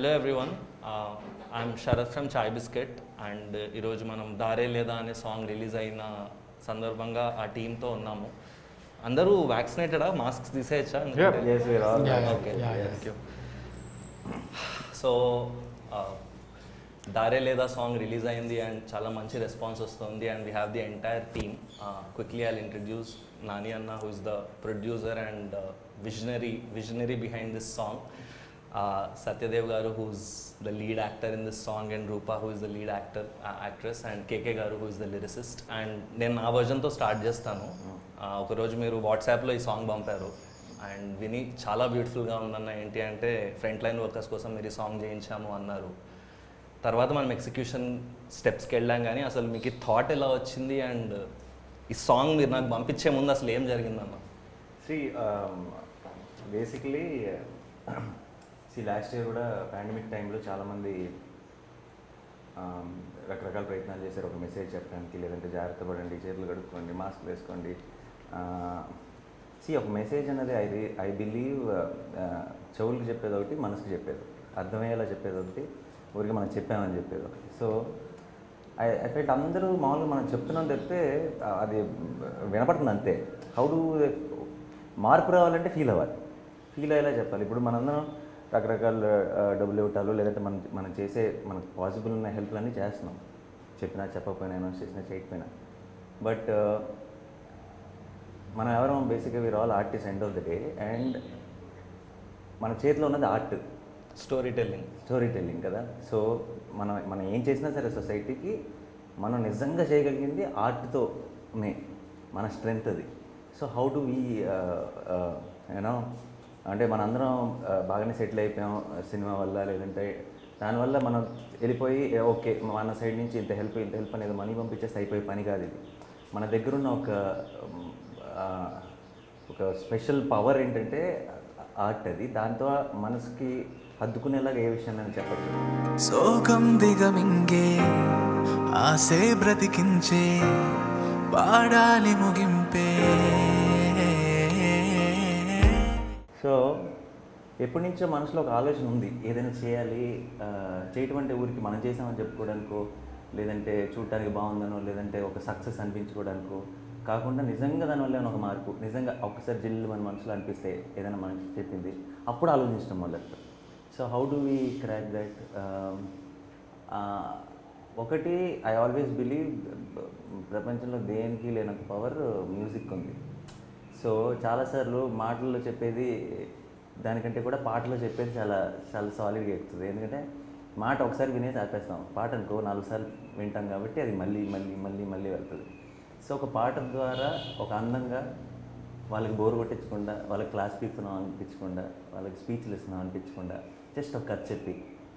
Hello everyone, I'm Sharath from Chai Bisket and ఈరోజు మనం దారే లేదా అనే సాంగ్ రిలీజ్ అయిన సందర్భంగా ఆ టీంతో ఉన్నాము. అందరూ వ్యాక్సినేటెడా? మాస్క్స్ తీసేయచ్చా? Yes, we're all okay, yes. Thank you. So దారే లేదా సాంగ్ రిలీజ్ అయింది అండ్ చాలా మంచి రెస్పాన్స్ వస్తుంది and we have the entire team. Quickly I'll introduce Nani అన్న, who is the producer and visionary behind this song. Satyadev garu, who's the lead actor in this song, and Rupa, who is the lead actress, and KK garu, who is the lyricist. And నేను నా వర్జన్తో start చేస్తాను. ఒకరోజు మీరు వాట్సాప్లో ఈ song పంపారు and విని చాలా బ్యూటిఫుల్గా ఉందన్న. ఏంటి అంటే ఫ్రంట్ లైన్ వర్కర్స్ కోసం మీరు ఈ సాంగ్ చేయించాము అన్నారు. తర్వాత మనం ఎగ్జిక్యూషన్ స్టెప్స్కి వెళ్ళాం, కానీ అసలు మీకు ఈ థాట్ ఎలా వచ్చింది అండ్ ఈ సాంగ్ మీరు నాకు పంపించే ముందు అసలు ఏం జరిగిందన్న? బేసిక్లీ లాస్ట్ ఇయర్ కూడా పాండమిక్ టైంలో చాలామంది రకరకాల ప్రయత్నాలు చేశారు. ఒక మెసేజ్ చెప్పడానికి, లేదంటే జాగ్రత్త పడండి, చేతులు కడుక్కోండి, మాస్క్ వేసుకోండి. ఒక మెసేజ్ అనేది ఐ బిలీవ్ చెవులకు చెప్పేది ఒకటి, మనసుకు చెప్పేది, అర్థమయ్యేలా చెప్పేది ఒకటి, ఊరికి మనం చెప్పామని చెప్పేది ఒకటి. సో ఐ ఫెల్ట్ అందరూ మామూలుగా మనం చెప్తున్నాం తప్పితే అది వినపడుతుంది అంతే. హౌ డు మార్పు రావాలంటే ఫీల్ అవ్వాలి, ఫీల్ అయ్యేలా చెప్పాలి. ఇప్పుడు మనందరం రకరకాల డబ్బులు ఇవ్వటాలు, లేదంటే మనం చేసే మనకు పాసిబుల్ ఉన్న హెల్ప్లన్నీ చేస్తున్నాం, చెప్పినా చెప్పకపోయినా, అనౌన్స్ చేసినా చేయకపోయినా. బట్ మనం ఎవరో బేసిక్గా we are all artist end of the day. And మన చేతిలో ఉన్నది ఆర్ట్, స్టోరీ టెల్లింగ్ కదా. సో మనం ఏం చేసినా సరే సొసైటీకి మనం నిజంగా చేయగలిగింది ఆర్ట్తోనే, మన స్ట్రెంగ్త్ అది. So how do we you know అంటే మనందరం బాగానే సెటిల్ అయిపోయాం సినిమా వల్ల, లేదంటే దానివల్ల మనం వెళ్ళిపోయి ఓకే మన సైడ్ నుంచి ఇంత హెల్ప్ అనేది మనీ పంపించేస్తే అయిపోయే పని కాదు ఇది. మన దగ్గర ఉన్న ఒక స్పెషల్ పవర్ ఏంటంటే ఆర్ట్. అది దాంతో మనసుకి హద్దుకునేలాగా ఏ విషయాన్ని చెప్పచ్చు. సోకం దిగమింగే ఆసే బ్రతికించే పాడాలి ముగింపే. సో ఎప్పటి నుంచో మనసులో ఒక ఆలోచన ఉంది, ఏదైనా చేయాలి. చేయటం అంటే ఊరికి మనం చేసామని చెప్పుకోవడానికో, లేదంటే చూడటానికి బాగుందనో, లేదంటే ఒక సక్సెస్ అనిపించుకోవడానికో కాకుండా నిజంగా దానివల్ల ఏమైనా ఒక మార్పు, నిజంగా ఒక్కసారి జిల్లు మన మనసులో అనిపిస్తే ఏదైనా మనకి చెప్పింది అప్పుడు ఆలోచించడం మొదలు. So how do we crack that? ఒకటి, ఐ ఆల్వేస్ బిలీవ్ ప్రపంచంలో దేనికి లేనంత పవర్ మ్యూజిక్ ఉంది. సో చాలాసార్లు మాటల్లో చెప్పేది దానికంటే కూడా పాటలో చెప్పేది చాలా చాలా సాలిడ్గా ఎక్కుతుంది. ఎందుకంటే మాట ఒకసారి వినేసి ఆపేస్తాం, పాట అనుకో 4 సార్లు వింటాం కాబట్టి అది మళ్ళీ మళ్ళీ మళ్ళీ మళ్ళీ వెళ్తుంది. సో ఒక పాట ద్వారా ఒక అందంగా వాళ్ళకి బోర్ కొట్టించకుండా, వాళ్ళకి క్లాస్ పీకుతున్నాం అనిపించకుండా, వాళ్ళకి స్పీచ్లు ఇస్తున్నాం అనిపించకుండా, జస్ట్ ఒక కథ చెప్పి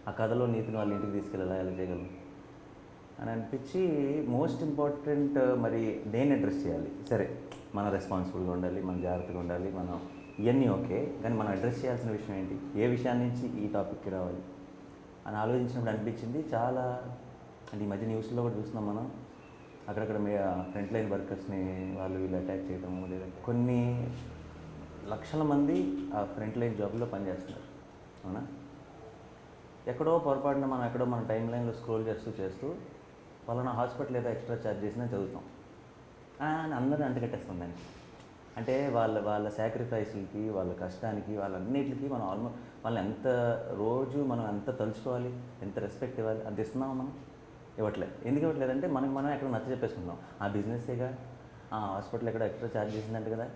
ఆ కథలో నీతిని వాళ్ళ ఇంటికి తీసుకెళ్ళాలా, ఎలా చేయగలం అని అనిపించి, మోస్ట్ ఇంపార్టెంట్ మరి దేన్ని అడ్రస్ చేయాలి. సరే మన రెస్పాన్సిబుల్గా ఉండాలి, మన జాగ్రత్తగా ఉండాలి, మనం ఇవన్నీ ఓకే, కానీ మనం అడ్రస్ చేయాల్సిన విషయం ఏంటి, ఏ విషయాన్ని నుంచి ఈ టాపిక్కి రావాలి అని ఆలోచించినప్పుడు అనిపించింది. చాలా అంటే ఈ మధ్య న్యూస్లో కూడా చూస్తున్నాం మనం, అక్కడక్కడ ఫ్రంట్ లైన్ వర్కర్స్ని వాళ్ళు వీళ్ళు అటాక్ చేయడము, లేదా కొన్ని లక్షల మంది ఆ ఫ్రంట్ లైన్ జాబ్లో పనిచేస్తున్నారు. అవునా? ఎక్కడో పొరపాటున మనం ఎక్కడో మన టైం లైన్లో స్క్రోల్ చేస్తూ పలానా హాస్పిటల్ ఏదో ఎక్స్ట్రా ఛార్జ్ చేసినా చదువుతాం అని అందరినీ అంటగట్టేస్తాం దానికి. అంటే వాళ్ళ సాక్రిఫైస్లకి, వాళ్ళ కష్టానికి, వాళ్ళన్నిటికీ మనం వాళ్ళని రోజు మనం ఎంత తలుచుకోవాలి, ఎంత రెస్పెక్ట్ ఇవ్వాలి, అంత ఇస్తున్నామా మనం? ఇవ్వట్లేదు. ఎందుకు ఇవ్వట్లేదంటే మనం ఎక్కడ నచ్చ చెప్పేసుకుంటాం. ఆ బిజినెస్సేగా, ఆ హాస్పిటల్ ఎక్కడో ఎక్స్ట్రా ఛార్జ్ చేసిందంటే కదా,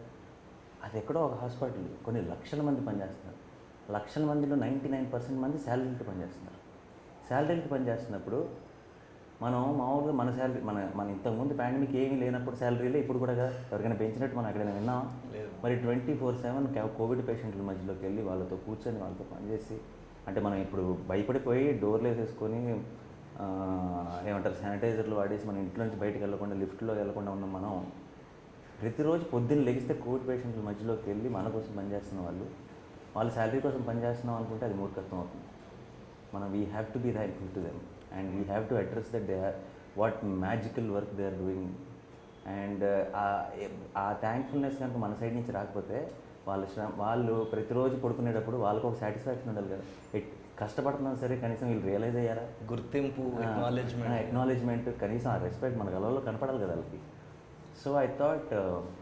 అది ఎక్కడో ఒక హాస్పిటల్ కొన్ని లక్షల మంది పనిచేస్తున్నారు. లక్షల మందిలో 99% మంది శాలరీలకి పనిచేస్తున్నారు. శాలరీలకి పనిచేస్తున్నప్పుడు మనం మామూలుగా మన శాలరీ మన ఇంతకుముందు పాండమిక్ ఏమీ లేనప్పుడు శాలరీలే ఇప్పుడు కూడా ఎవరికైనా పెంచినట్టు మనం ఎక్కడైనా విన్నామా? మరి 24/7 కోవిడ్ పేషెంట్ల మధ్యలోకి వెళ్ళి వాళ్ళతో కూర్చొని వాళ్ళతో పనిచేసి, అంటే మనం ఇప్పుడు భయపడిపోయి డోర్లు వేసేసుకొని ఏమంటారు శానిటైజర్లు వాడేసి మన ఇంట్లో నుంచి బయటకు వెళ్ళకుండా, లిఫ్ట్లో వెళ్ళకుండా ఉన్నాం. మనం ప్రతిరోజు పొద్దున్న లెగిస్తే కోవిడ్ పేషెంట్ల మధ్యలోకి వెళ్ళి మన కోసం పనిచేస్తున్న వాళ్ళ శాలరీ కోసం పనిచేస్తున్నాం అనుకుంటే అది మూర్ఖత్వం అవుతుంది. మనం we have to be thankful to them and we have to address that they are what magical work they are doing. And ఆ థ్యాంక్ఫుల్నెస్ కనుక మన సైడ్ నుంచి రాకపోతే వాళ్ళు ప్రతిరోజు పడుకునేటప్పుడు వాళ్ళకు ఒక సాటిస్ఫాక్షన్ ఉండాలి కదా. కష్టపడుతున్నాం సరే కనీసం వీళ్ళు రియలైజ్ అయ్యారా, గుర్తింపు, ఎక్నాలెడ్జ్మెంట్, కనీసం ఆ రెస్పెక్ట్ మన కళ్ళలో కనపడాలి కదా వాళ్ళకి. So I thought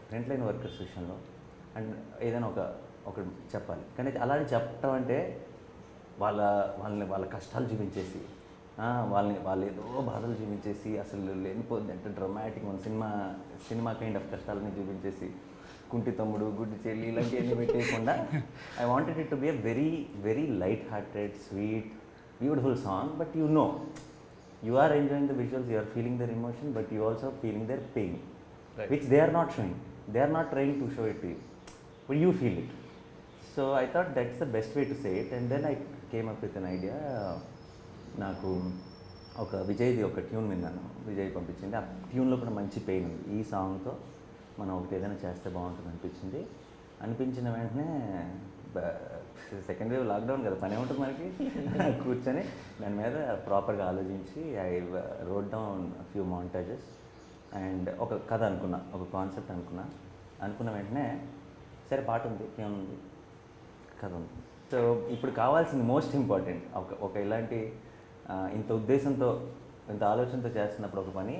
front line workers విషయంలో అండ్ ఏదైనా ఒకటి చెప్పాలి. కానీ అలాంటి చెప్పటం అంటే వాళ్ళ కష్టాలు చూపించేసి వాళ్ళు ఏదో బాధలు చూపించేసి అసలు లేనిపోద్ది అంటే డ్రమాటిక్ మన సినిమా కైండ్ ఆఫ్ కష్టాలని చూపించేసి కుంటి తమ్ముడు, గుడ్డి చెల్లి ఇలాంటివన్నీ పెట్టేయకుండా I wanted it to be a very very light hearted, sweet, beautiful song. But you are enjoying the visuals, you are feeling their emotion, but you also feeling their pain, right, which they are not showing. They are not trying to show it to you, but you feel it. So I thought that's the best way to say it. And then I came up with an idea. నాకు ఒక విజయ్ది ఒక tune విన్నాను, విజయ్ పంపించింది. ఆ ట్యూన్లో కూడా మంచి pain ఉంది. ఈ సాంగ్తో మనం ఒకటి ఏదైనా చేస్తే బాగుంటుంది అనిపించిన వెంటనే సెకండ్ వేవ్ లాక్డౌన్ కదా, పని ఉంటుంది మనకి. కూర్చొని దాని మీద ప్రాపర్గా ఆలోచించి I wrote down few montages and ఒక కథ అనుకున్నా, ఒక కాన్సెప్ట్ అనుకున్న వెంటనే సరే పాట ఉంది, ఏముంది, కథ ఉంది. సో ఇప్పుడు కావాల్సింది మోస్ట్ ఇంపార్టెంట్ ఒక ఇలాంటి ఇంత ఉద్దేశంతో ఇంత ఆలోచనతో చేస్తున్నప్పుడు ఒక పని,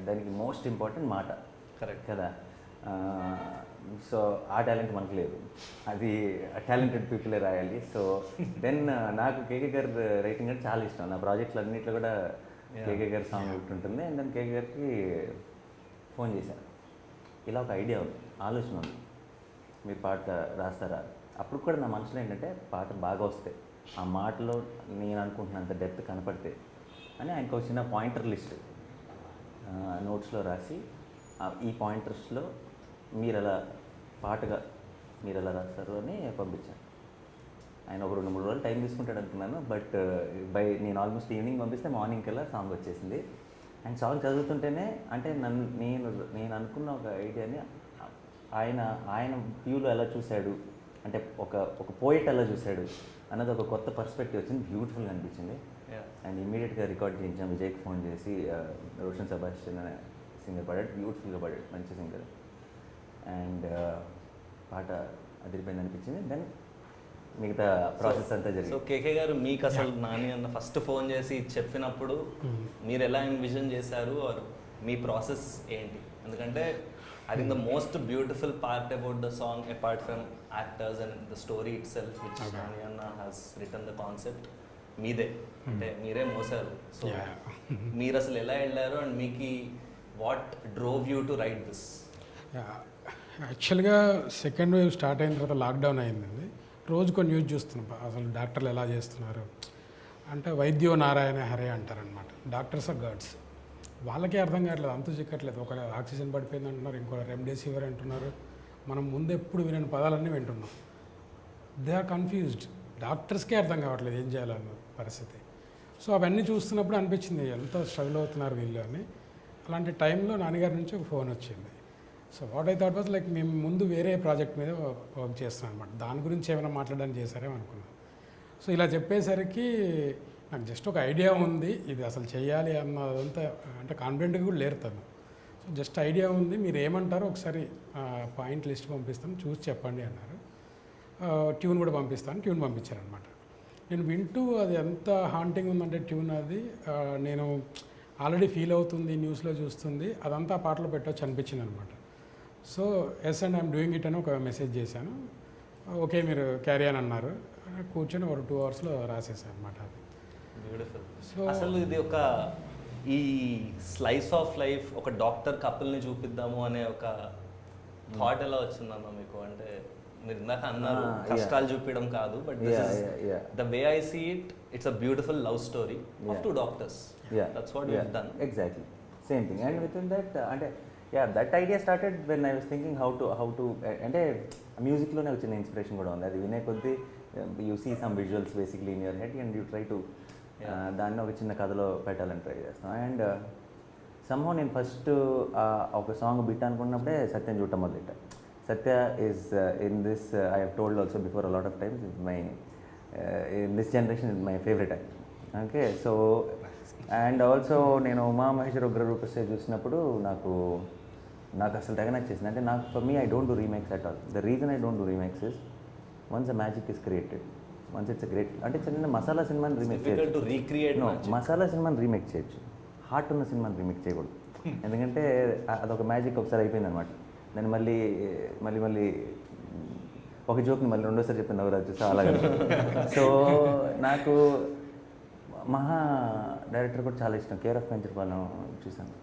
దానికి మోస్ట్ ఇంపార్టెంట్ మాట. కరెక్ట్ కదా. సో ఆ టాలెంట్ మనకు లేదు, అది టాలెంటెడ్ పీపులే రాయాలి. సో దెన్ నాకు కేకే గారి రైటింగ్ అంటే చాలా ఇష్టం. నా ప్రాజెక్టులు అన్నింటిలో కూడా కేకే గారి సాంగ్ ఒకటి ఉంటుంది. అండ్ దెన్ కేకే గారికి ఫోన్ చేశాను, ఇలా ఒక ఐడియా ఉంది, ఆలోచన ఉంది, మీరు పాట రాస్తారా. అప్పుడు కూడా నా మనసులో ఏంటంటే పాట బాగా వస్తే, ఆ మాటలో నేను అనుకుంటున్నంత డెప్త్ కనపడితే అని ఆయనకు ఒక చిన్న పాయింటర్ లిస్ట్ నోట్స్లో రాసి, ఈ పాయింటర్స్లో మీరు ఎలా రాస్తారు అని పంపించాను. ఆయన ఒక 2-3 రోజులు టైం తీసుకుంటాడు అనుకున్నాను. బట్ నేను ఆల్మోస్ట్ ఈవినింగ్ పంపిస్తే మార్నింగ్ కల్లా సాంగ్ వచ్చేసింది. అండ్ సాంగ్ చదువుతుంటేనే అంటే నేను అనుకున్న ఒక ఐడియాని ఆయన వ్యూలో ఎలా చూశాడు, అంటే ఒక పోయిట్ ఎలా చూశాడు అన్నది ఒక కొత్త పర్స్పెక్టివ్ వచ్చింది, బ్యూటిఫుల్గా అనిపించింది. అండ్ ఇమీడియట్గా రికార్డ్ చేయించాం. విజయ్కి ఫోన్ చేసి రోషన్ సెబాస్టియన్ అనే సింగర్ పాడాడు, బ్యూటిఫుల్గా పాడాడు, మంచి సింగర్. అండ్ పాట అదిరిపోయింది అనిపించింది. దెన్ మిగతా ప్రాసెస్ అంతా జరిగింది. సో కేకే గారు మీకు అసలు నాని అన్న ఫస్ట్ ఫోన్ చేసి చెప్పినప్పుడు మీరు ఎలా ఎన్విజన్ చేశారు, ఆర్ మీ ప్రాసెస్ ఏంటి? ఎందుకంటే I think the most beautiful part about the song, apart from actors and the story itself, which Nani Anna has written the concept, మీదే అంటే మీరే మోసారు. సో మీరు అసలు ఎలా వెళ్ళారు అండ్ మీకు what drove you to right this? యాక్చువల్గా second wave start అయిన తర్వాత లాక్డౌన్ అయిందండి. రోజుకో న్యూస్ చూస్తున్నాం, అసలు డాక్టర్లు ఎలా చేస్తున్నారు అంటే వైద్యో నారాయణ హరే అంటారనమాట. Doctors are gods. వాళ్ళకే అర్థం కావట్లేదు, అంతు చిక్కట్లేదు. ఒక ఆక్సిజన్ పడిపోయింది అంటున్నారు, ఇంకో రెమ్డెసివిర్ అంటున్నారు. మనం ముందు ఎప్పుడు వినని పదాలన్నీ వింటున్నాం. They are confused. డాక్టర్స్కే అర్థం కావట్లేదు ఏం చేయాలన్న పరిస్థితి. సో అవన్నీ చూస్తున్నప్పుడు అనిపించింది ఎంత స్ట్రగుల్ అవుతున్నారు వీళ్ళు అని. అలాంటి టైంలో నాన్నగారి నుంచి ఒక ఫోన్ వచ్చింది. So what I thought was like మేము ముందు వేరే ప్రాజెక్ట్ మీద వర్క్ చేస్తున్నాం అనమాట, దాని గురించి ఏమైనా మాట్లాడడానికి చేశారేమో అనుకున్నాం. సో ఇలా చెప్పేసరికి నాకు జస్ట్ ఒక ఐడియా ఉంది, ఇది అసలు చేయాలి అన్నదంతా అంటే కాన్ఫిడెంట్గా కూడా లేరు తను. సో జస్ట్ ఐడియా ఉంది, మీరు ఏమంటారో ఒకసారి పాయింట్ లిస్ట్ పంపిస్తాను, చూసి చెప్పండి అన్నారు. ట్యూన్ కూడా ట్యూన్ పంపించారనమాట. నేను వింటూ అది ఎంత హాంటింగ్ ఉందంటే ట్యూన్ అది నేను ఆల్రెడీ ఫీల్ అవుతుంది, న్యూస్లో చూస్తుంది, అదంతా ఆ పాటలో పెట్టవచ్చు అనిపించింది అనమాట. So yes and I'm doing it అని ఒక మెసేజ్ చేశాను. ఓకే మీరు క్యారీ అని అన్నారు. కూర్చొని ఒక 2 అవర్స్లో రాసేసాను అనమాట. అది బ్యూటిఫుల్. అసలు ఇది ఒక ఈ స్లైస్ ఆఫ్ లైఫ్ ఒక డాక్టర్ కపుల్ని చూపిద్దాము అనే ఒక థాట్ ఎలా వచ్చిందన్న మీకు? అంటే మీరు ఇందాక అన్నారు కష్టాలు చూపించడం కాదు, but the way I see it, it's a beautiful love story of 2 doctors. That's what you've done. Exactly, same thing. And within that అంటే that idea started when I was thinking how to అంటే మ్యూజిక్లోనే వచ్చిన inspiration కూడా ఉంది. అది వినే కొద్దీ you see some visuals basically in your head and you try to దాన్ని ఒక చిన్న కథలో పెట్టాలని ట్రై చేస్తాను. అండ్ సమ్హౌ నేను ఫస్ట్ ఒక సాంగ్ బిట్ అనుకున్నప్పుడే సత్యం చూడటం మొదలెట్టా. Satya is in this I have told also before a lot of times in this generation is my favourite actor. Okay, so and also నేను ఉమా మహేశ్వర ఉగ్రరూపస్తే చూసినప్పుడు నాకు అసలు తెగ నచ్చేసింది. అంటే నాకు for me I don't do remakes at all. The reason I don't do remakes is once the magic is created once it's great. అంటే చిన్న మసాలా సినిమాని రీమేక్ డిఫికల్ట్ టు చేయొచ్చు. రీక్రియేట్ నో, మసాలా సినిమాని రీమేక్ చేయొచ్చు, హార్ట్ ఉన్న సినిమాని రీమేక్ చేయకూడదు. ఎందుకంటే అదొక మ్యాజిక్ ఒకసారి అయిపోయింది అనమాట. నేను మళ్ళీ మళ్ళీ మళ్ళీ ఒక జోక్ని మళ్ళీ రెండోసారి చెప్పిన నవరాజు సో అలాగే. సో నాకు మహా డైరెక్టర్ కూడా చాలా ఇష్టం, కేర్ ఆఫ్ పెంచపాలెం చూశాను.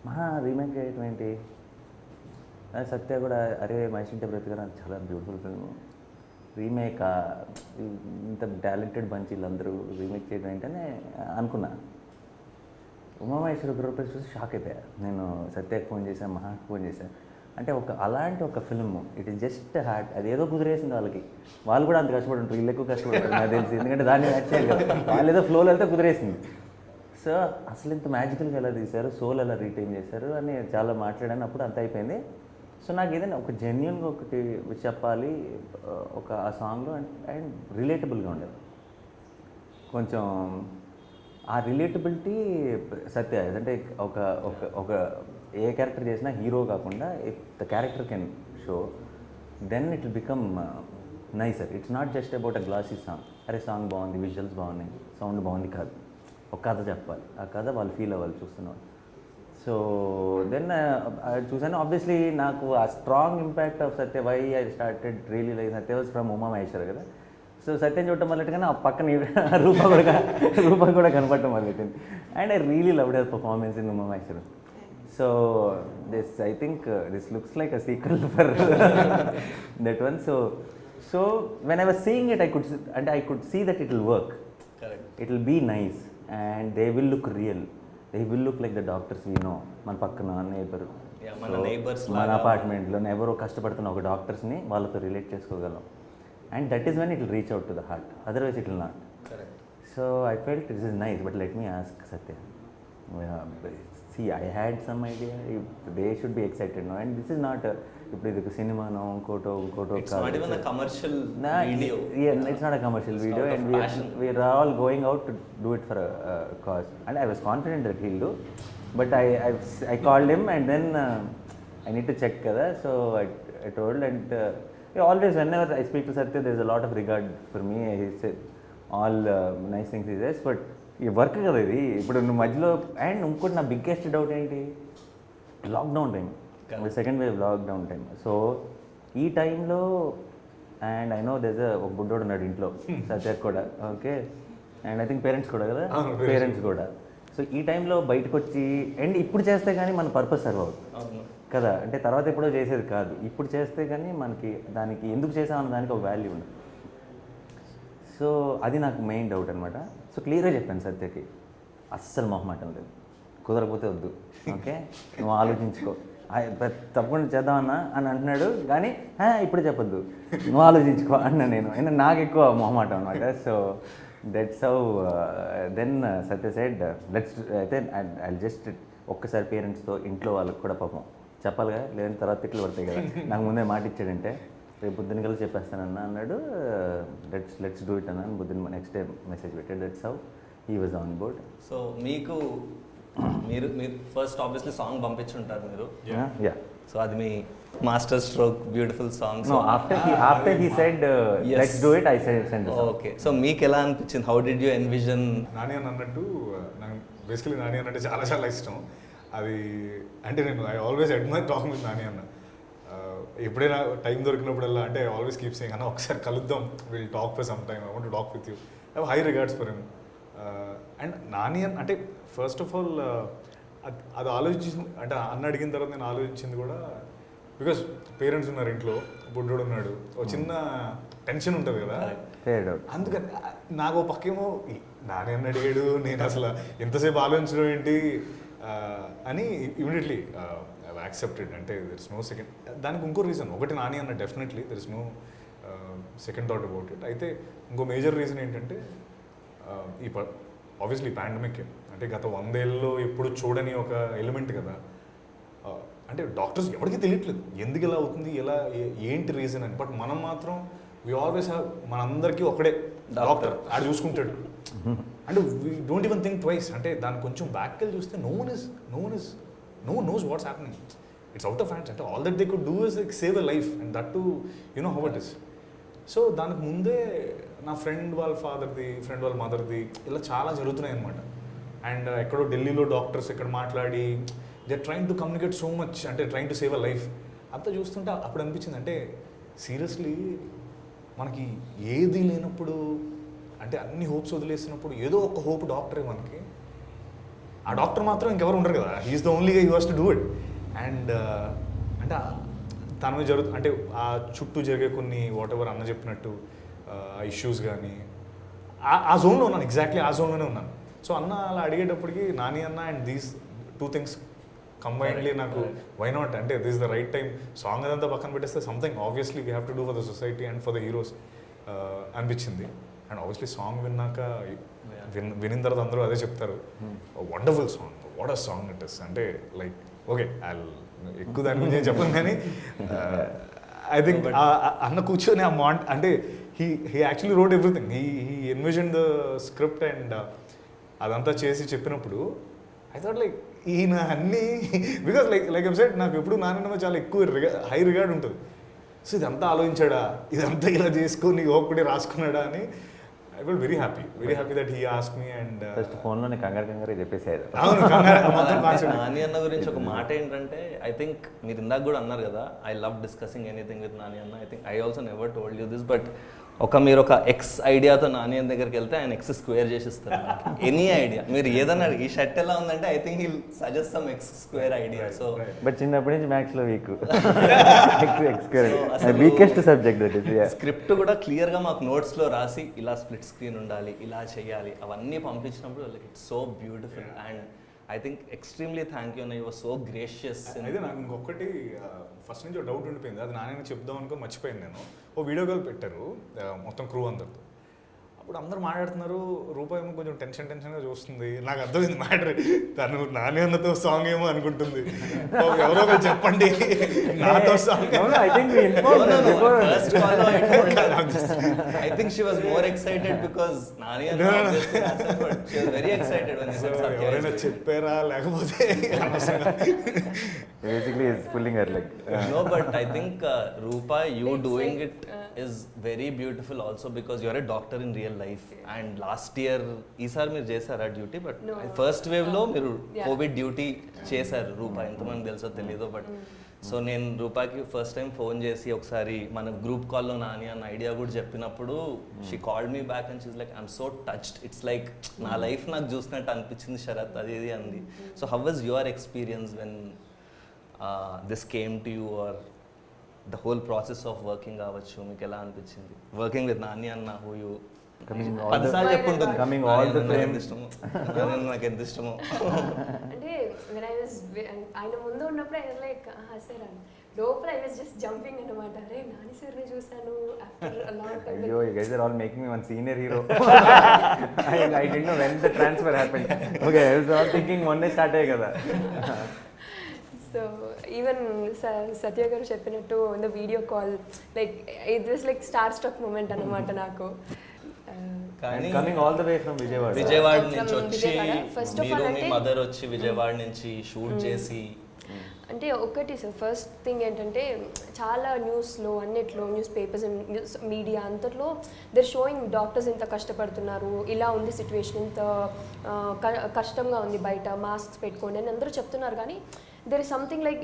మహా రీమేక్ చేయటం ఏంటి, సత్య కూడా అరే మనిషింటే బ్రతికరా చాలా బ్యూటిఫుల్ ఫిల్మ్, రీమేక్ ఇంత టాలెంటెడ్ బంచ్ వీళ్ళందరూ రీమేక్ చేయడం ఏంటనే అనుకున్నా. ఉమామహేశ్వర గ్రూప్ చూసి షాక్ అయిపోయా నేను. సత్యకి ఫోన్ చేశాను, మహాకి ఫోన్ చేశాను. అంటే అలాంటి ఒక film it is just heart, అదేదో కుదిరేసింది వాళ్ళకి. వాళ్ళు కూడా అంత కష్టపడి ఉంటారు, వీళ్ళు ఎక్కువ కష్టపడతారు నాకు తెలిసి, ఎందుకంటే దాన్ని మ్యాచ్ చేయాలి కదా. వాళ్ళు ఏదో ఫ్లోలో వెళ్తే కుదిరేసింది. సో అసలు ఇంత మ్యాజికల్గా ఎలా తీశారు, సోల్ ఎలా రీటైన్ చేశారు అని చాలా మాట్లాడాను. అప్పుడు అంత అయిపోయింది. సో నాకు ఏదైనా ఒక జెన్యున్గా ఒకటి చెప్పాలి ఒక ఆ సాంగ్లో, అండ్ రిలేటబుల్గా ఉండేది కొంచెం. ఆ రిలేటబిలిటీ సత్య అంటే ఒక ఒక ఒక ఏ క్యారెక్టర్ చేసినా హీరో కాకుండా if the character can show then it will become nicer. It's not just about a glossy song, అరే సాంగ్ బాగుంది, విజువల్స్ బాగున్నాయి, సౌండ్ బాగుంది కాదు. ఒక కథ చెప్పాలి, ఆ కథ వాళ్ళు ఫీల్ అవ్వాలి చూస్తున్నారు. సో దెన్ చూసాను. ఆబ్వియస్లీ నాకు ఆ strong impact of Satya why I started really like Satya was from Umamaheswara కదా. సో సత్యం చూడటం మొదలెట్టుగానే ఆ పక్కన రూప కూడా కనపడటం మొదలెట్టింది. And I really loved her performance in Umamaheswara. So this I think this looks like a sequel for that one. So when I was seeing it I could see that it will work. Correct. It will be nice and they will look real. They will look like the doctors we know. మన పక్కన neighbour, మన neighbours మన అపార్ట్మెంట్లో ఎవరో కష్టపడుతున్న ఒక డాక్టర్స్ని వాళ్ళతో relate చేసుకోగలం. And that is when it will reach out to the heart, otherwise it will not. So I felt it is nice. But let me ask Satya, see I had some idea they should be excited now, and this is not ఇప్పుడు ఇది సినిమానో ఇంకోటో It's not even a commercial video. Yeah, it's not a commercial It's video, out of and passion. we are all going out to do it for a cause, and I was confident that he'll do, but I called him and then I need to check kada. So I told, and always whenever I speak to Satya there's a lot of regard for me. He said all nice things he says, but ఈ work కదా ఇది ఇప్పుడు మధ్యలో. And ఇంకోటి నా biggest doubt ఏంటి, lockdown time, second wave lockdown time. So ఈ టైంలో అండ్ ఐ నో దేస్ ఒక బుడ్డోడు ఉన్నాడు ఇంట్లో, సత్య కూడా okay, and I think parents కూడా కదా, పేరెంట్స్ కూడా. సో ఈ టైంలో బయటకు వచ్చి అండ్ ఇప్పుడు చేస్తే కానీ మన పర్పస్ సర్వ్ అవుతుంది కదా. అంటే తర్వాత ఎప్పుడో చేసేది కాదు, ఇప్పుడు చేస్తే కానీ మనకి దానికి ఎందుకు చేసామన్న దానికి ఒక వాల్యూ ఉండదు. సో అది నాకు మెయిన్ డౌట్ అనమాట. సో క్లియర్గా చెప్పాను సత్యకి, అస్సలు మొహమాటం లేదు, కుదరకపోతే వద్దు, ఓకే నువ్వు ఆలోచించుకో, తప్పకుండా చేద్దామన్నా అని అంటున్నాడు. కానీ ఇప్పుడు చెప్పొద్దు, నువ్వు ఆలోచించుకో అన్నా నేను. ఎందుకంటే నాకు ఎక్కువ మొహమాటం అనమాట. So that's how then Satya said let's. అయితే ఐ జస్ట్ ఒక్కసారి పేరెంట్స్తో ఇంట్లో వాళ్ళకి కూడా పాపం చెప్పాలిగా, లేదంటే తర్వాత తిట్లు పడతాయి కదా. నాకు ముందే మాట ఇచ్చాడంటే రేపు పొద్దున్న కలిసి చెప్పేస్తానన్నా అన్నాడు. లెట్స్ డూ ఇట్ అన్నాను. పొద్దున్న నెక్స్ట్ డే మెసేజ్ పెట్టాడు. That's how he was on board. So మీరు ఫస్ట్ ఆబ్వియస్లీ సాంగ్ పంపించుంటారు మీరు. యా. సో అది మీ master stroke, beautiful song. No, after he said Yes. let's do it, I said send it. Okay. So మీకు ఎలా అనిపించింది, how did you envision? Nani అని అన్నట్టు నాకు బేసికలీ నాని అన్నట్టు చాలా చాలా ఇష్టం. అది అంటే నేను I always admire talking with Nani అన్న. ఎప్పుడైనా టైం దొరికినప్పుడల్లా అంటే ఐ ఆల్వేస్ కీప్ సేయింగ్ అన్న ఒకసారి కలుద్దాం, will talk for some time, I want to talk with you. I have high regards for him. And Nani అంటే ఫస్ట్ ఆఫ్ ఆల్ అది ఆలోచించింది అంటే అన్న అడిగిన తర్వాత నేను ఆలోచించింది కూడా బికాస్ పేరెంట్స్ ఉన్నారు ఇంట్లో, బుడ్డోడు ఉన్నాడు, ఒక చిన్న టెన్షన్ ఉంటుంది కదా. అందుకని నాకు ఒక పక్కేమో నాని అన్న అడిగాడు, నేను అసలు ఎంతసేపు ఆలోచించడం ఏంటి అని ఇమీడియట్లీ యాక్సెప్టెడ్. అంటే దెర్ ఇస్ నో సెకండ్. దానికి ఇంకో రీజన్ ఒకటి నాని అన్న definitely there is no second thought about it. అయితే ఇంకో మేజర్ రీజన్ ఏంటంటే ఈ ఆబ్వియస్లీ పాండమిక్ అంటే గత 100 ఏళ్ళలో ఎప్పుడు చూడని ఒక ఎలిమెంట్ కదా. అంటే డాక్టర్స్ ఎవరికి తెలియట్లేదు ఎందుకు ఇలా అవుతుంది, ఎలా ఏంటి రీజన్ అని. బట్ మనం మాత్రం వీ ఆల్వేస్ హ్యావ్, మనందరికీ ఒకడే డాక్టర్, ఆడు చూసుకుంటాడు. అంటే we don't even think twice. అంటే దాన్ని కొంచెం బ్యాక్ వెళ్ళి చూస్తే no one knows what's happening. It's out of hands. అంటే all that they could do is like save a life, and that too you know how it is. So దానికి ముందే నా friend వాళ్ళ ఫాదర్ది, ఫ్రెండ్ వాళ్ళ మదర్ది ఇలా చాలా జరుగుతున్నాయి అనమాట. అండ్ ఎక్కడో ఢిల్లీలో డాక్టర్స్ ఇక్కడ మాట్లాడి they trying to communicate so much, అంటే trying to save a life. అంతా చూస్తుంటే అప్పుడు అనిపించింది, అంటే సీరియస్లీ మనకి ఏది లేనప్పుడు, అంటే అన్ని హోప్స్ వదిలేసినప్పుడు ఏదో ఒక హోప్ డాక్టరే మనకి. ఆ డాక్టర్ మాత్రం ఇంకెవరు ఉండరు కదా, he's the only he was to do it. And అంటే తన మీద అంటే ఆ చుట్టూ జరిగే కొన్ని వాట్ ఎవర్ అన్న చెప్పినట్టు ఆ ఇష్యూస్ కానీ ఆ జోన్లో ఉన్నాను, ఎగ్జాక్ట్లీ ఆ జోన్లోనే ఉన్నాను. సో అన్న అలా అడిగేటప్పటికి నాని అన్న అండ్ దీస్ టూ థింగ్స్ కంబైన్డ్లీ నాకు వై నాట్, అంటే this the right time. Song అదంతా పక్కన పెట్టేస్తే something obviously we have to do for the society and for the heroes అనిపించింది. అండ్ ఆబ్వియస్లీ సాంగ్ విన్నాక వినిన తర్వాత అందరూ అదే చెప్తారు, wonderful song, what a song it is. అంటే లైక్ ఓకే ఎక్కువ దాని గురించి ఏం చెప్పను, కానీ ఐ థింక్ అన్న కూర్చొని ఆ అంటే he actually road everything, he envision the script and అదంతా చేసి చెప్పినప్పుడు ఐ థాట్ లైక్ ఈయన అన్నీ, బికాస్ లైక్ సెడ్ నాకు ఎప్పుడు నాన్న చాలా ఎక్కువ హై రిగార్డ్ ఉంటుంది. సో ఇదంతా ఆలోచించాడా, ఇదంతా ఇలా చేసుకొని ఒకటి రాసుకున్నాడా అని I feel very happy that he ask me. And first ఫోన్లోనే కంగారు చెప్పేసారు. అవును, నాని అన్న గురించి ఒక మాట ఏంటంటే, ఐ థింక్ మీరు ఇందాక కూడా అన్నారు కదా, I love discussing anything with Nani అన్న. I think I also never told you this, but మీరు ఒక ఎక్స్ ఐడియాతో నాని అన్న దగ్గరికి వెళ్తే ఆయన ఎక్స్ స్క్వేర్ చేసిస్తారు. ఎనీ ఐడియా మీరు ఏదన్నా, ఈ షర్ట్ ఎలా ఉందంటే I think he'll suggest some X square idea. So but చిన్నప్పటి నుంచి మ్యాథ్స్లో వీక్, వీకెస్ట్ సబ్జెక్ట్. స్క్రిప్ట్ కూడా క్లియర్గా మాకు నోట్స్లో రాసి ఇలా స్ప్లిట్ స్క్రీన్ ఉండాలి, ఇలా చేయాలి, అవన్నీ పంపించినప్పుడు it's so beautiful. And I think extremely thank you అన్న, యూ వాజ్ సో గ్రేషియస్. అయితే నాకు ఇంకొకటి ఫస్ట్ నుంచి డౌట్ ఉండిపోయింది, అది నాన్న చెప్దాం అనుకో మర్చిపోయాను నేను. ఓ వీడియో కాల్ పెట్టారు మొత్తం క్రూ అందరితో. అప్పుడు అందరూ మాట్లాడుతున్నారు, రూపాయి ఏమో కొంచెం టెన్షన్గా చూస్తుంది. నాకు అర్థమైంది మ్యాటర్, తను నాని అన్నతో సాంగ్ ఏమో అనుకుంటుంది, ఎవరో ఒకరు చెప్పండి నాతో song. I think she was more excited because Nani and obviously answered, but she was very excited when he said Satya. ఎవరైనా చెప్పారా లేకపోతే basically is pulling her leg. No, but I think Rupa, you doing it is very beautiful also because you're a doctor in real life. And last year ఈసారి మీరు చేశారా duty, but first wave లో మీరు Covid duty చేశారు. రూపా ఎంతమంది తెలుసో తెలీదు, but so నేను రూపాకి ఫస్ట్ టైం ఫోన్ చేసి ఒకసారి మన గ్రూప్ కాల్లో నాని అన్న ఐడియా కూడా చెప్పినప్పుడు she called me back and she's like I'm so touched, it's like నా లైఫ్ నాకు చూసినట్టు అనిపించింది శరత్, అది ఇది అంది. So how was your experience when this came to you, or the whole process of working కావచ్చు, మీకు ఎలా అనిపించింది వర్కింగ్ విత్ నాని అన్న? హూ యూ పదిసార్లు చెప్పుంటుంది నాకు ఎంత ఇష్టమో. అంటే ఆయన ముందు ఉన్నప్పుడు ఆయన లైక్ సార్ అని లోపల ఐ వాజ్ జస్ట్ జంపింగ్ అన్నమాట. అరే నాని సార్ని చూసాను ఆఫ్టర్ అ లాంగ్ టైం. అయ్యో you guys are all making me one senior hero. I didn't know when the transfer happened. Okay, I was all thinking మొన్నే start అయ్యే కదా. సో ఈవెన్ సత్య గారు చెప్పినట్టు the video call like it was like star struck moment అన్నమాట నాకు. Coming all the way from Vijayawada నుంచి వచ్చి మీరు మీ మదర్ వచ్చి విజయవాడ నుంచి షూట్ చేసి, అంటే ఒకటి సార్ ఫస్ట్ థింగ్ ఏంటంటే చాలా న్యూస్లో అన్నిట్లో news papers and news media అంతట్లో దర్ షోయింగ్ డాక్టర్స్ ఎంత కష్టపడుతున్నారు, ఇలా ఉంది సిచ్యువేషన్, ఇంత కష్టంగా ఉంది బయట, మాస్క్స్ పెట్టుకోండి అని అందరూ చెప్తున్నారు. కానీ దెర్ ఇస్ సంథింగ్ లైక్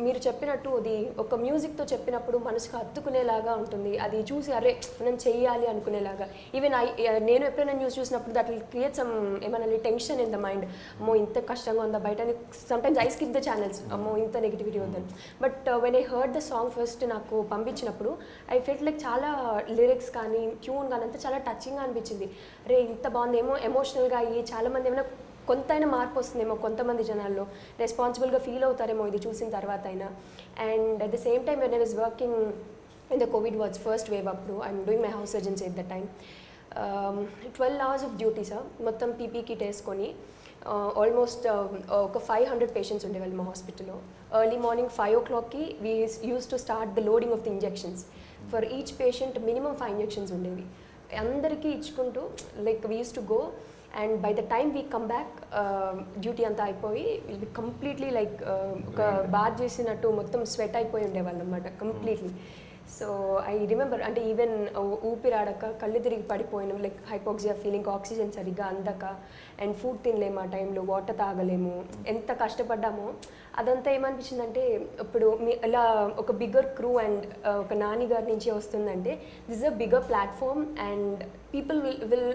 మీరు చెప్పినట్టు అది ఒక మ్యూజిక్తో చెప్పినప్పుడు మనసుకు హత్తుకునేలాగా ఉంటుంది. అది చూసి అరే మనం చెయ్యాలి అనుకునేలాగా. ఈవెన్ నేను ఎప్పుడైనా న్యూస్ చూసినప్పుడు దట్ విల్ క్రియేట్ సమ్ ఏమైనా టెన్షన్ ఇన్ ద మైండ్, అమ్మో ఇంత కష్టంగా ఉందా బయట అని. Sometimes I skip the channels, అమ్మో ఇంత నెగిటివిటీ ఉందని. But when I heard the song first నాకు పంపించినప్పుడు ఐ ఫెల్ట్ లైక్ చాలా లిరిక్స్ కానీ ట్యూన్ కానీ అంతా చాలా టచింగ్గా అనిపించింది. రే ఇంత బాగుంది, ఏమో ఎమోషనల్గా అయ్యి చాలామంది ఏమైనా కొంతైనా మార్పు వస్తుందేమో, కొంతమంది జనాల్లో రెస్పాన్సిబుల్గా ఫీల్ అవుతారేమో ఇది చూసిన తర్వాత అయినా. And at the same time when I was working in the covid was first wave అప్పుడు I'm doing my house surgency at the time. 12 hours of duty sir, మొత్తం పీపీ కిట్ వేసుకొని ఆల్మోస్ట్ ఒక 500 patients ఉండేవాళ్ళు మా హాస్పిటల్లో. Early morning 5 o'clockకి we use to start the loading of the injections. For each patient minimum 5 injections ఉండేవి. అందరికీ ఇచ్చుకుంటూ like we use to go. And by the time we come back duty అంతా అయిపోయి విల్ బి కంప్లీట్లీ లైక్ ఒక bath చేసినట్టు మొత్తం sweat అయిపోయి ఉండేవాళ్ళు అనమాట కంప్లీట్లీ. సో ఐ రిమెంబర్ అంటే ఈవెన్ ఊపిరాడక కళ్ళు తిరిగి పడిపోయిన లైక్ హైపోక్సియా ఫీలింగ్, ఆక్సిజన్ సరిగ్గా అందక, అండ్ ఫుడ్ తినలేము ఆ టైంలో, వాటర్ తాగలేము, ఎంత కష్టపడ్డామో అదంతా ఏమనిపించిందంటే ఇప్పుడు ఇలా ఒక బిగ్గర్ క్రూ అండ్ ఒక నాని గారి నుంచి వస్తుందంటే this a bigger platform and people will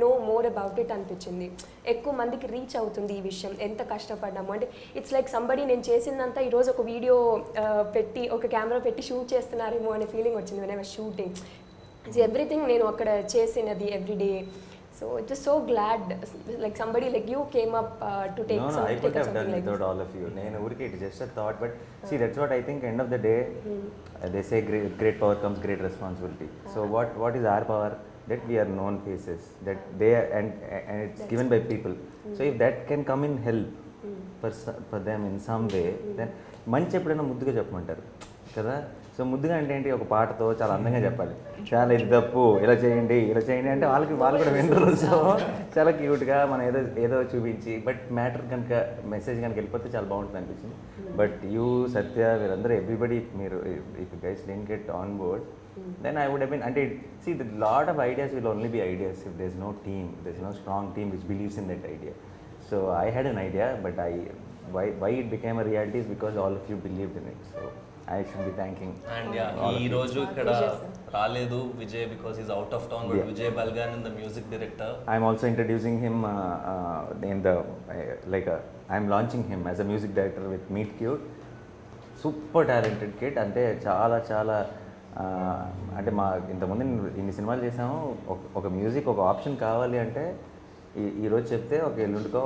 know more about it అనిపించింది. ఎక్కువ మందికి రీచ్ అవుతుంది ఈ విషయం, ఎంత కష్టపడ్డాము అంటే ఇట్స్ లైక్ సంబడి నేను చేసిందంతా ఈరోజు ఒక వీడియో పెట్టి ఒక కెమెరా పెట్టి షూట్ చేస్తున్నారేమో అనే ఫీలింగ్ వచ్చింది when I was shooting. Everything నేను అక్కడ చేసినది everyday. So it was so glad like somebody like you came up to take No, I could have done without all of you. నేను ఊరికే it just a thought, but see that's what I think end of the day they say great power comes great responsibility. So what is our power? That we are known faces, that they are, and it's given by people. So if that can come in help for them in some way, then మంచి ఎప్పుడైనా ముద్దుగా చెప్పమంటారు కదా. So ముద్దుగా అంటే ఏంటి, ఒక పాటతో చాలా అందంగా చెప్పాలి, చాలా ఇది తప్పు ఇలా చేయండి అంటే వాళ్ళు కూడా వినరు. సో చాలా క్యూట్గా మనం ఏదో చూపించి బట్ మ్యాటర్ కనుక మెసేజ్ కనుక వెళ్ళిపోతే చాలా బాగుంటుంది అనిపించింది. బట్ యూ సత్య వీరందరూ ఎవ్రీబడి మీరు if guys didn't get on board then I would have been, and see the lot of ideas will only be ideas if there's no team, there's no strong team which believes in that idea. So I had an idea, but why it became a reality is because all of you believed in it. So I should be thanking. And yeah, ఈ రోజు ఇక్కడ రాలేదు Vijay because he's out of town, but Vijay Balgan the music director. I'm also introducing him in the I'm launching him as a music director with Meet Cute. Super talented kid, అంటే చాలా అంటే మా ఇంతకుముందు ఇన్ని సినిమాలు చేసాము, ఒక మ్యూజిక్ ఒక ఆప్షన్ కావాలి అంటే ఈరోజు చెప్తే ఒక ఎల్లుండికో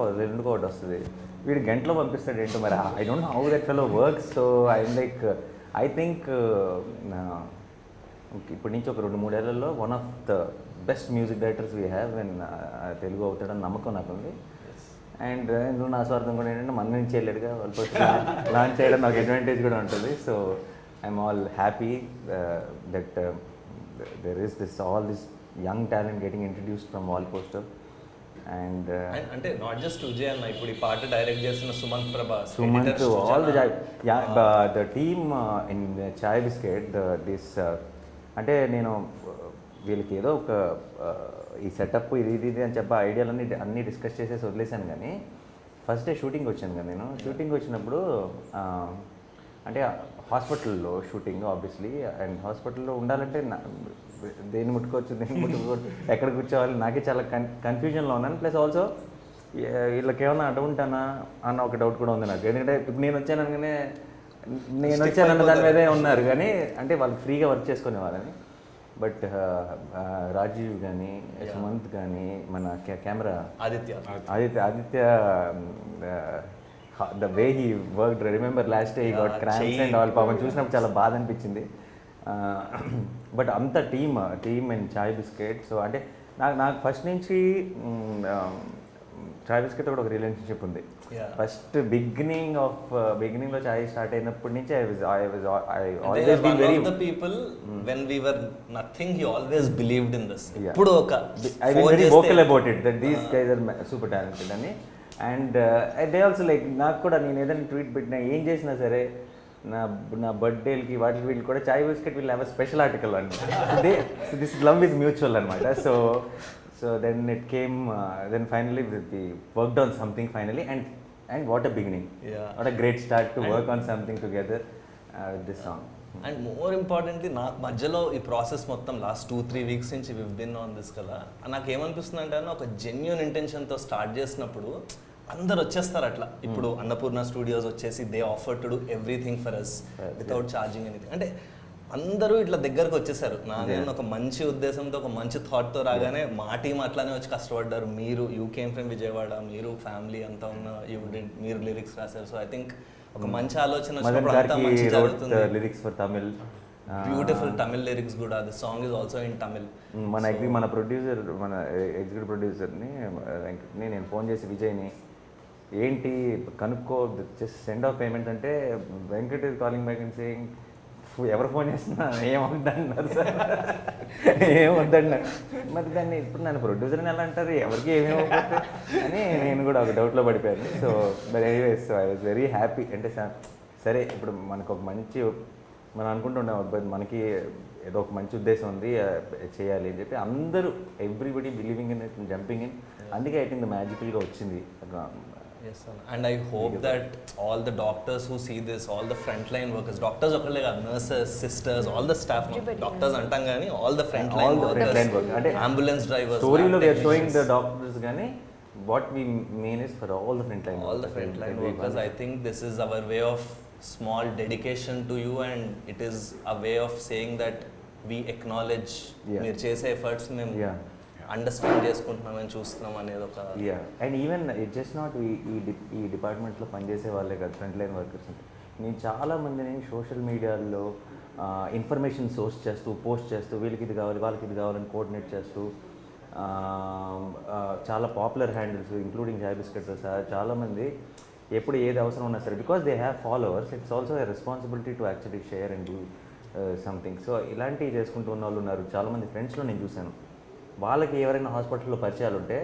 ఒకటి వస్తుంది. వీడు గంటలో పంపిస్తాడు ఏంటో మరి. I don't know how that fellow works. So I think ఇప్పటి నుంచి ఒక 2-3 ఏళ్లలో one of the best music directors we have in Telugu అవుతాడని నమ్మకం నాకు ఉంది. అండ్ నువ్వు నా స్వార్థం కూడా ఏంటంటే మన నుంచి వెళ్ళాడుగా వాళ్ళు లాంచ్ చేయడం నాకు అడ్వాంటేజ్ కూడా ఉంటుంది. So I'm all happy that there is all this young talent getting introduced from Wallposter. And అంటే నాట్ జస్ట్ విజయ్ అన్న, ఇప్పుడు ఈ పాట డైరెక్ట్ చేసిన Sumanth Prabhas, all the team in Chai Biscuit, this అంటే నేను వీళ్ళకి ఏదో ఒక ఈ సెటప్ ఇది అని చెప్పి ఐడియాలన్నీ అన్నీ డిస్కస్ చేసేసి వదిలేసాను. కానీ ఫస్ట్ డే షూటింగ్ వచ్చాను కదా నేను. షూటింగ్ వచ్చినప్పుడు అంటే హాస్పిటల్లో షూటింగ్ ఆబ్వియస్లీ, అండ్ హాస్పిటల్లో ఉండాలంటే దేన్ని ముట్టుకోవచ్చు ఎక్కడ కూర్చోవాలి నాకే చాలా కన్ఫ్యూజన్లో ఉన్నాను. ప్లస్ ఆల్సో వీళ్ళకి ఏమన్నా అడుగుంటానా అన్న ఒక డౌట్ కూడా ఉంది నాకు. ఎందుకంటే ఇప్పుడు నేను వచ్చానన్న దాని మీదే ఉన్నారు, కానీ అంటే వాళ్ళు ఫ్రీగా వర్క్ చేసుకునే వాళ్ళని. బట్ రాజీవ్ కానీ సుమంత్ కానీ మన camera Aditya the way he worked, remember last day he got cramps and all, పాపం చూసినప్పుడు చాలా బాధ అనిపించింది. బట్ అంత team and chai biscuit. So అంటే నాకు ఫస్ట్ నుంచి చాయ్ బిస్కెట్ కూడా ఒక రిలేషన్షిప్ ఉంది. ఫస్ట్ బిగినింగ్లో చాయ్ స్టార్ట్ అయినప్పటి నుంచి I always been very the people when we were nothing, he always believed in this. ఇప్పుడు ఒక I was very vocal about it that these guys are super talented అని. And they also like నాకు కూడా నేను ఏదైనా tweet పెట్టినా ఏం చేసినా సరే నా బర్త్డేలకి వీళ్ళు కూడా చాయ్ బిస్కెట్ వీళ్ళు హ్యావ్ అ స్పెషల్ ఆర్టికల్ అనమాట. దిస్ లవ్ ఈజ్ మ్యూచువల్ అనమాట. So then it came then finally we worked on something finally and what a beginning, what a great start to work on something together with this song. And more importantly నాకు మధ్యలో ఈ process మొత్తం last 2-3 weeks నుంచి వివ్ bin on this కదా, నాకు ఏమనిపిస్తుంది అంటే ఒక జెన్యూన్ ఇంటెన్షన్తో స్టార్ట్ చేసినప్పుడు అందరు వచ్చేస్తారు అట్లా. ఇప్పుడు అన్నపూర్ణ స్టూడియోస్ వచ్చేసి they offer to do everything for us without charging anything. అంటే అందరూ ఇట్లా దగ్గరకు వచ్చేసారు. నేను ఒక మంచి ఉద్దేశంతో ఒక మంచి థాట్తో రాగానే మా టీం అట్లానే వచ్చి కష్టపడ్డారు. మీరు యూ కేమ్ ఫ్రమ్ విజయవాడ, మీరు ఫ్యామిలీ అంతా ఉన్న మీరు లిరిక్స్ రాశారు. సో ఐ థింక్ ఒక మంచి ఆలోచన lyrics for Tamil, beautiful Tamil lyrics కూడా. The song is also in Tamil. మన ప్రొడ్యూసర్ మన ఎగ్జిక్యూటివ్ ప్రొడ్యూసర్ని వెంకట్ని నేను ఫోన్ చేసి విజయ్ని ఏంటి కనుక్కో జస్ట్ సెండ్ ఆఫ్ పేమెంట్ అంటే Venkat is calling back and saying ఎవరు ఫోన్ చేస్తున్నా ఏమవుద్దన్నారు సార్ ఏమవుద్దన్నారు. మరి దాన్ని ఇప్పుడు నన్ను ప్రొడ్యూసర్ని ఎలా అంటారు, ఎవరికి ఏమేమవుతుంది అని నేను కూడా ఒక డౌట్లో పడిపోయాను. So but anyways so I was very happy. అంటే సరే ఇప్పుడు మనకు ఒక మంచి మనం అనుకుంటుంటాం అబ్బాయి మనకి ఏదో ఒక మంచి ఉద్దేశం ఉంది చేయాలి అని చెప్పి అందరూ everybody believing in it jumping in, అందుకే ఐ థింక్ మ్యాజికల్గా వచ్చింది. Yes, sir. And I hope that all the doctors who see this, all the frontline workers, doctors ఒకళ్ళే కాదు, nurses, sisters, all the staff, Everybody, doctors అంటాం కానీ all the All frontline the workers, frontline work. అంటే ambulance drivers, స్టోరీలో lab we are showing the technicians, doctors కానీ what we mean is for all the front line all the frontline workers. I think this is our way of small dedication to you, and it is a way of saying that we acknowledge Yeah. మీరు చేసే efforts మేము yeah understand చేసుకుంటున్నామని చూస్తున్నాం అనేది ఒక yeah and even it just not ఈ డిపార్ట్మెంట్లో పనిచేసే వాళ్ళే కాదు ఫ్రంట్ లైన్ వర్కర్స్ అంటే. నేను చాలామందిని సోషల్ మీడియాలో ఇన్ఫర్మేషన్ సోర్స్ చేస్తూ పోస్ట్ చేస్తూ వీళ్ళకి ఇది కావాలి వాళ్ళకి ఇది కావాలని కోఆర్డినేట్ చేస్తూ చాలా పాపులర్ హ్యాండిల్స్ ఇంక్లూడింగ్ చాయ్ బిస్కెట్తో సహా చాలామంది ఎప్పుడు ఏది అవసరం ఉన్నా సరే because they have followers it's also a responsibility to actually share and do something. So ఇలాంటివి చేసుకుంటూ ఉన్న వాళ్ళు ఉన్నారు చాలామంది ఫ్రెండ్స్లో నేను చూశాను. వాళ్ళకి ఎవరైనా హాస్పిటల్లో పరిచయాలు ఉంటే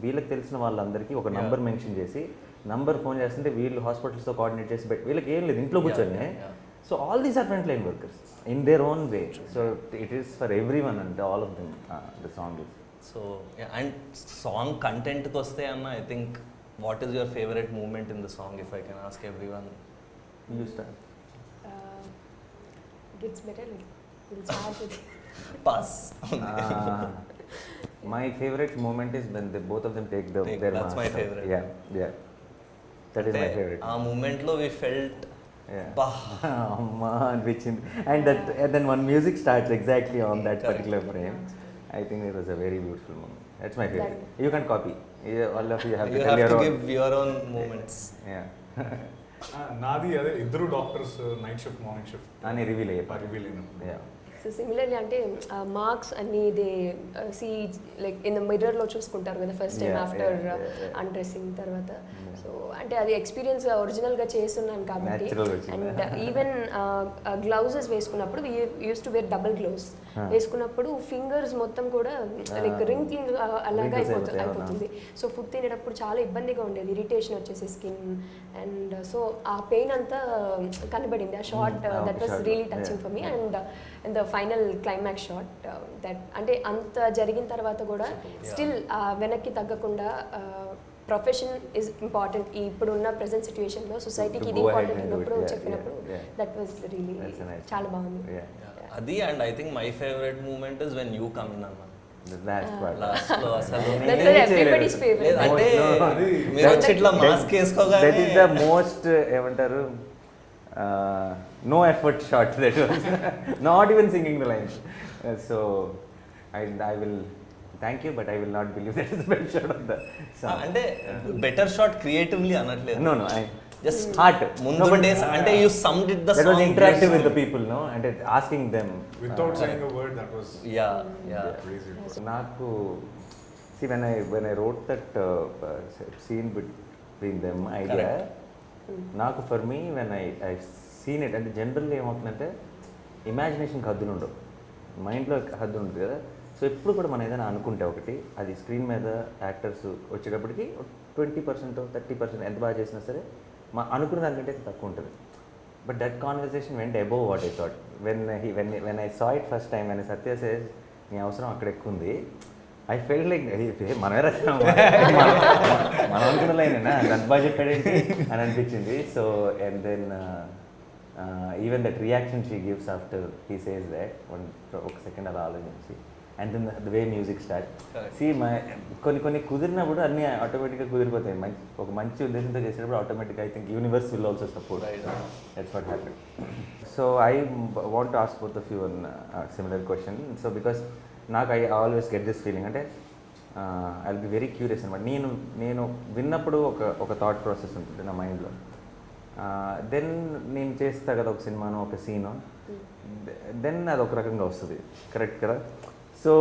వీళ్ళకి తెలిసిన వాళ్ళందరికీ ఒక నంబర్ మెన్షన్ చేసి నంబర్ ఫోన్ చేస్తుంటే వీళ్ళు హాస్పిటల్స్తో కోఆర్డినేట్ చేసి పెట్టి వీళ్ళకి ఏం లేదు ఇంట్లో కూర్చొని. So all these are front line workers in their own way. So it is for everyone అంటే all of them the song is. So and song కంటెంట్కి వస్తే అన్న I think what is your favourite moment in the song if I can ask everyone? You start. Gets better. We'll start with pass. My favorite moment is when both of them take their That's my mask. favorite. Yeah. That is my favorite. ఆ మూమెంట్లో we felt Yeah. అమ్మా అనిపించింది. And then one music starts exactly on that particular frame. I think it was a very beautiful moment. That's my favorite. You can copy. All of you have to you tell have your to own. give your own moments. Yeah. నాది అదే ఇద్దరు doctors night shift morning shift అని reveal అయ్యారు. Reveal అయినప్పుడు Yeah. So similarly అంటే marks అన్ని they see like in the మిర్రర్లో చూసుకుంటారు కదా first time Yeah, after yeah, yeah. Undressing తర్వాత. సో అంటే అది ఎక్స్పీరియన్స్ ఒరిజినల్గా చేస్తున్నాను కాబట్టి. Natural గా వచ్చింది. అండ్ ఈవెన్ గ్లౌజెస్ వేసుకున్నప్పుడు use to wear double gloves వేసుకున్నప్పుడు ఫింగర్స్ మొత్తం కూడా లైక్ రింకింగ్ అలాగా Wrinkles అయిపోతుంది. సో ఫుడ్ తినేటప్పుడు చాలా ఇబ్బందిగా ఉండేది, ఇరిటేషన్ వచ్చేసి స్కిన్. అండ్ సో ఆ పెయిన్ అంతా కనబడింది ఆ shot. That was really touching for me. And the final climax shot that అంటే అంత జరిగిన తర్వాత కూడా స్టిల్ వెనక్కి తగ్గకుండా ప్రొఫెషన్ ఇస్ ఇంపార్టెంట్ ఇప్పుడున్న ప్రెసెంట్ సిచ్యువేషన్లో సొసైటీకి ఇది go ahead important and do it. ఉన్నప్పుడు Yeah, చెప్పినప్పుడు yeah. That was really That's a nice చాలా బాగుంది. Yeah. అది and I think my favourite moment is when you come in అన్న The last part. లాస్ట్ లో అసలు That's everybody's favorite. లేదు, అంటే అది మీరు వచ్చి ఇట్లా మాస్క్ వేసుకోగానే దట్ ఈస్ ద మోస్ట్ ఏమంటారు no effort shot that was not even singing the lines. So I will thank you but I will not believe that is best shot of the అంటే better shot creatively అనట్లేదు, no no I just heard ముందు days అంటే you summed it the that was song interactive with the people no అంటే asking them without saying a word that was yeah crazy. నాకు see when I wrote that scene between them idea నాకు for me when I seen it అంటే generally ఏమవుతుందంటే ఇమాజినేషన్కి హద్దులు ఉండవు, మైండ్లో హద్దు ఉంటుంది కదా. సో ఎప్పుడు కూడా మనం ఏదైనా అనుకుంటే ఒకటి అది స్క్రీన్ మీద యాక్టర్స్ వచ్చేటప్పటికి 20% 30% ఎంత బాగా చేసినా సరే మా అనుకున్న దానికంటే తక్కువ ఉంటుంది. But that conversation vent above what I thought when I saw it first time అని సత్య సేస్ నీ అవసరం అక్కడ ఎక్కువ ఉంది. ఐ ఫెల్ట్ లైక్ మనమే రాసాం మనం అనుకున్న లైనేనా అంత బాగా చెప్పాడేంటి అని అనిపించింది. So and then even that reaction she gives after he says that ఒక సెకండ్ అలా ఆలోచించి and then the way music start సి కొన్ని కుదిరినప్పుడు అన్నీ ఆటోమేటిక్గా కుదిరిపోతాయి. ఒక మంచి ఉద్దేశంతో చేసేటప్పుడు ఆటోమేటిక్గా I think universe will also support. That's what happened. So I want to ask both of you one similar question. So because నాకు I always get this feeling అంటే I will be very curious అనమాట. నేను విన్నప్పుడు ఒక thought process ఉంటుంది నా మైండ్లో. Then నేను చేస్తా కదా ఒక సినిమాను ఒక సీను, దెన్ అది ఒక రకంగా వస్తుంది, కరెక్ట్ కదా. So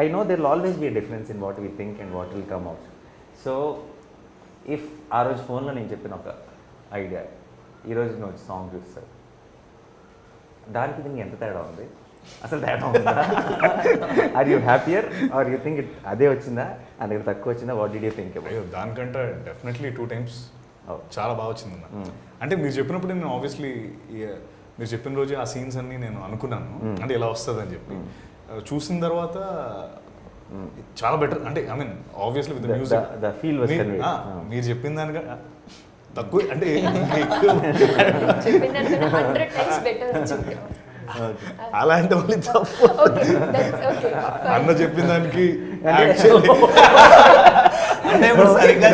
I know there will always be a difference in what we think and what will come out. So if ఆ రోజు ఫోన్లో నేను చెప్పిన ఒక ఐడియా ఈరోజు నువ్వు సాంగ్ చూస్తావు, దానికి దీనికి ఎంత తేడా ఉంది, అసలు తేడా ఉందా? Are you happier or you think it అదే వచ్చిందా నా దగ్గర తక్కువ వచ్చిందా? What did you think about? అయ్యో దానికంటే డెఫినెట్లీ 2 times Oh. చాలా బాగా వచ్చిందన్న. అంటే మీరు చెప్పినప్పుడు నేను ఆబ్వియస్లీ మీరు చెప్పిన రోజు ఆ సీన్స్ అన్నీ నేను అనుకున్నాను అంటే ఇలా వస్తుందని చెప్పి చూసిన తర్వాత చాలా బెటర్ అంటే I mean obviously with music the feel was conveyed. మీరు చెప్పిన దానిగా తక్కువ అంటే చెప్పిందంటే 100 టైమ్స్ బెటర్ వచ్చింది. అలాంటి వాళ్ళు తప్పు ఓకే దట్స్ ఓకే అన్న చెప్పిన దానికి actually అంటే ఇప్పుడు సరిగ్గా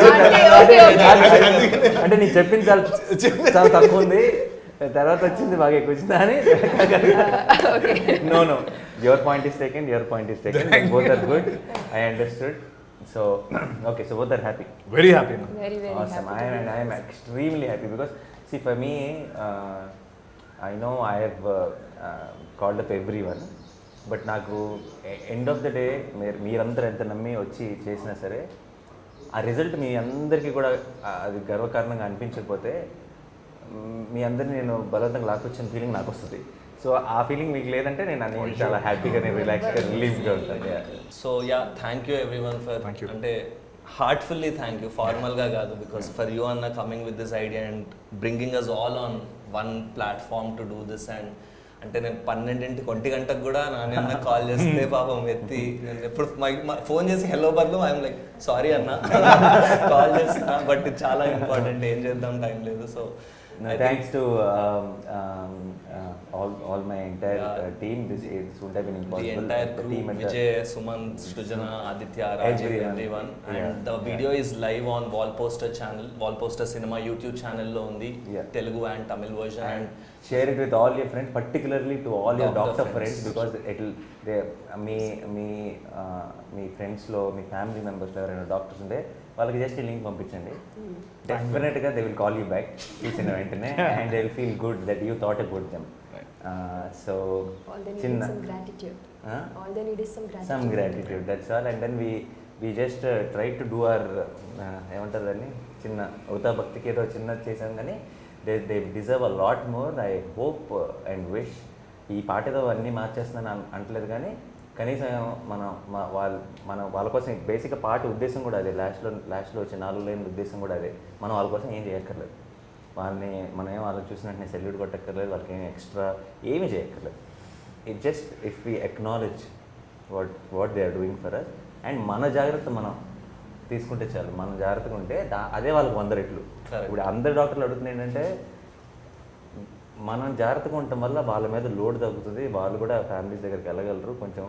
అంటే నీకు చెప్పింది చాలా చాలా తక్కువ ఉంది, తర్వాత వచ్చింది బాగా ఎక్కువ వచ్చింది అని. Okay No, your point is taken, both are good, I understood. So okay, so both are happy. very happy now. Very very Awesome. Happy. I am extremely happy because see for me, I know I have called up everyone, but నాకు end of the day మీరందరూ ఎంత నమ్మి వచ్చి చేసినా సరే ఆ result మీ అందరికీ కూడా అది గర్వకారణంగా అనిపించకపోతే మీ అందరినీ నేను బలవంతంగా లాక్కొచ్చిన ఫీలింగ్ నాకు వస్తుంది. సో ఆ ఫీలింగ్ మీకు లేదంటే నేను చాలా హ్యాపీగా నేను రిలాక్స్గా రిలీఫ్గా ఉంటాను. So thank you everyone for Thank you. అంటే హార్ట్ఫుల్లీ థ్యాంక్ యూ, ఫార్మల్గా కాదు, బికాస్ ఫర్ యూ అన్న coming with this idea and bringing us all on one platform to do this. And అంటే నేను 12 గంటకు కూడా నాని అన్న కాల్ చేస్తే పాపం ఎత్తి నేను ఎప్పుడు ఫోన్ చేసి హెలో బదులు ఐఎమ్ లైక్ సారీ అన్న కాల్ చేస్తున్నా, బట్ ఇది చాలా ఇంపార్టెంట్, ఏం చేద్దాం టైం లేదు. So thanks to all my entire team. This wouldn't have been the impossible. entire The crew, team and the- Vijay, Sumant, Shrujana, Aditya, Rajiv, everyone. And Yeah. the video is live on Wallposter channel, Wallposter Cinema YouTube channel lo undi, Yeah. Telugu and Tamil version. And And share it with all your friends, particularly to all your Doctor doctor friends, friends. because it'll మీ ఫ్రెండ్స్లో మీ family మెంబర్స్లో ఎవరైనా doctors ఉంటే వాళ్ళకి just link పంపించండి. డెఫినెట్గా they will call you back చూసిన వెంటనే and they will feel good that you thought about them. So All they need చిన్న is some gratitude. Huh? All they need is some gratitude. Some gratitude, that's all. And then we just try to do our ఏమంటారు దాన్ని, చిన్న అవుతా భక్తికి ఏదో చిన్నది చేసాం, కానీ they deserve a lot more. I hope and wish ఈ పాట ఏదో అన్నీ మార్చేస్తున్నాను అంటలేదు, కానీ కనీసం వాళ్ళ కోసం బేసిక్గా పాట ఉద్దేశం కూడా అదే. లాస్ట్లో వచ్చే 4 లైన్ల ఉద్దేశం కూడా అదే. మనం వాళ్ళ కోసం ఏం చేయక్కర్లేదు, మనం ఏం వాళ్ళని చూసినట్టు సెల్యూట్ కొట్టక్కర్లేదు, వాళ్ళకి ఏం ఎక్స్ట్రా ఏమీ చేయక్కర్లేదు. It just if we acknowledge what they are doing for us and మన జాగ్రత్త మనం తీసుకుంటే చాలు. మనం జాగ్రత్తగా ఉంటే అదే వాళ్ళకి 100 రెట్లు. ఇప్పుడు అందరు డాక్టర్లు అడుగుతుంది ఏంటంటే మనం జాగ్రత్తగా ఉండటం వల్ల వాళ్ళ మీద లోడ్ తగ్గుతుంది, వాళ్ళు కూడా ఫ్యామిలీస్ దగ్గరికి వెళ్ళగలరు, కొంచెం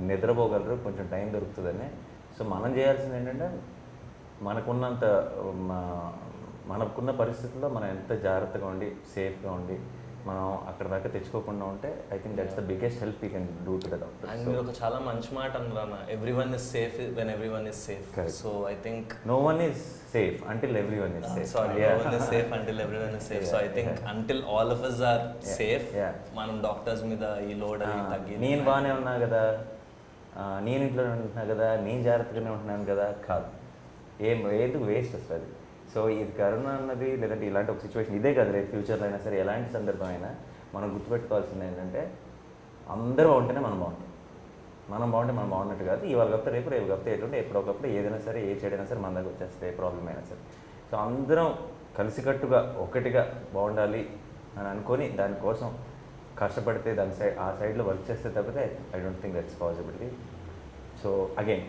నిద్రపోగలరు, కొంచెం టైం దొరుకుతుందని. సో మనం చేయాల్సింది ఏంటంటే మనకున్న పరిస్థితుల్లో మనం ఎంత జాగ్రత్తగా ఉండి సేఫ్గా ఉండి మనం అక్కడ దాకా తెచ్చుకోకుండా ఉంటే I think that's the biggest help you can do to the doctor. and మీరు ఒక చాలా మంచి మాట అన్నారన్న, everyone is safe when everyone is safe. Correct. So I think No one is safe until everyone is safe. Sorry, Yeah. no one is safe until everyone is safe. So I think until all of us are safe, మనం doctors మీద ఈ load అది తగ్గి నేను బాగానే ఉన్నా కదా, నేను ఇంట్లోనే ఉంటున్నా కదా, నేను జాగ్రత్తగానే ఉంటున్నాను కదా, కాదు, ఎందుకు వేస్ట్ వస్తుంది. సో ఇది కరోనా అన్నది లేదంటే ఇలాంటి ఒక సిచ్యువేషన్ ఇదే కదా, రేపు ఫ్యూచర్లో అయినా సరే ఎలాంటి సందర్భం అయినా మనం గుర్తుపెట్టుకోవాల్సింది ఏంటంటే అందరూ బాగుంటేనే మనం బాగుంటాం. మనం బాగుంటే మనం బాగున్నట్టు కాదు. ఇవాళ గప్తే రేపు గప్తే ఎటువంటి ఎప్పుడొకప్పుడు ఏదైనా సరే ఏ చెడైనా సరే మన దగ్గర వచ్చేస్తే ఏ ప్రాబ్లం అయినా సరే. సో అందరం కలిసికట్టుగా ఒకటిగా బాగుండాలి అని అనుకొని దానికోసం కష్టపడితే ఆ సైడ్లో వర్క్ చేస్తే తప్పితే I don't think that's possibility. So again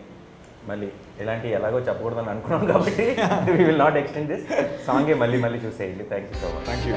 మళ్ళీ ఇలాంటి ఎలాగో చెప్పకూడదని అనుకున్నాం కాబట్టి we will not extend this సాంగే మళ్ళీ చూసేయండి. Thank you so much. Thank you.